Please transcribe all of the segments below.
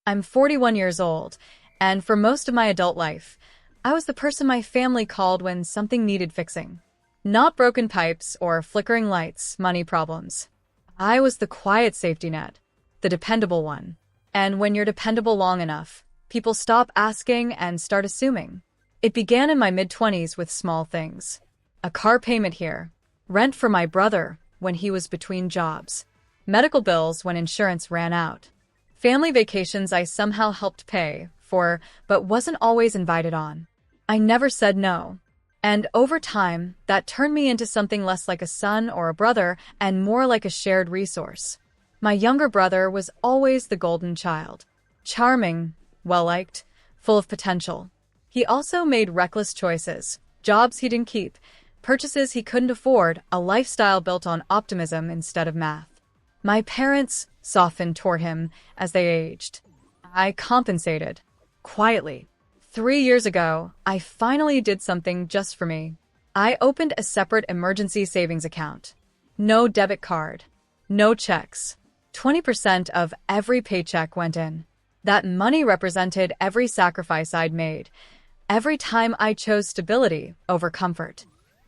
I'm 41 years old, and for most of my adult life, I was the person my family called when something needed fixing. Not broken pipes or flickering lights, money problems. I was the quiet safety net, the dependable one. And when you're dependable long enough, people stop asking and start assuming. It began in my mid-20s with small things. A car payment here, rent for my brother when he was between jobs, medical bills when insurance ran out, family vacations I somehow helped pay for but wasn't always invited on. I never said no. And over time, that turned me into something less like a son or a brother and more like a shared resource. My younger brother was always the golden child. Charming, well-liked, full of potential. He also made reckless choices, jobs he didn't keep, purchases he couldn't afford, a lifestyle built on optimism instead of math. My parents softened toward him as they aged. I compensated, quietly. 3 years ago, I finally did something just for me. I opened a separate emergency savings account. No debit card. No checks. 20% of every paycheck went in. That money represented every sacrifice I'd made. Every time I chose stability over comfort.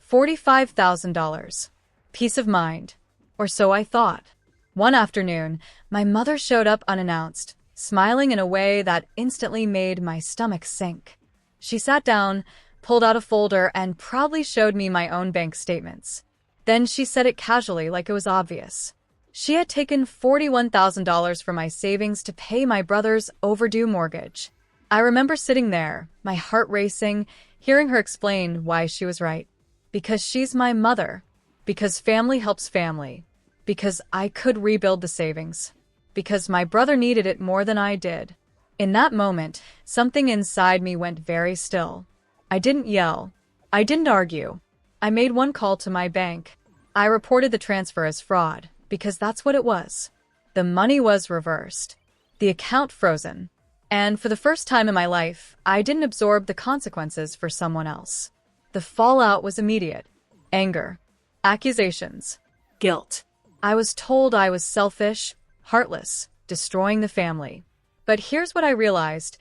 $45,000. Peace of mind. Or so I thought. One afternoon, my mother showed up unannounced, smiling in a way that instantly made my stomach sink. She sat down, pulled out a folder, and proudly showed me my own bank statements. Then she said it casually, like it was obvious. She had taken $41,000 from my savings to pay my brother's overdue mortgage. I remember sitting there, my heart racing, hearing her explain why she was right. Because she's my mother. Because family helps family. Because I could rebuild the savings. Because my brother needed it more than I did. In that moment, something inside me went very still. I didn't yell. I didn't argue. I made one call to my bank. I reported the transfer as fraud, because that's what it was. The money was reversed. The account frozen. And for the first time in my life, I didn't absorb the consequences for someone else. The fallout was immediate. Anger. Accusations. Guilt. I was told I was selfish, heartless, destroying the family. But here's what I realized.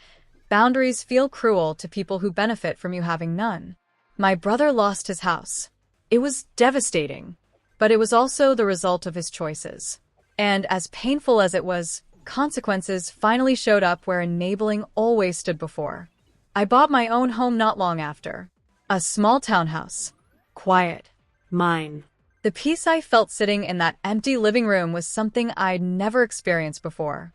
Boundaries feel cruel to people who benefit from you having none. My brother lost his house. It was devastating, but it was also the result of his choices. And as painful as it was, consequences finally showed up where enabling always stood before. I bought my own home not long after. A small townhouse. Quiet. Mine. The peace I felt sitting in that empty living room was something I'd never experienced before.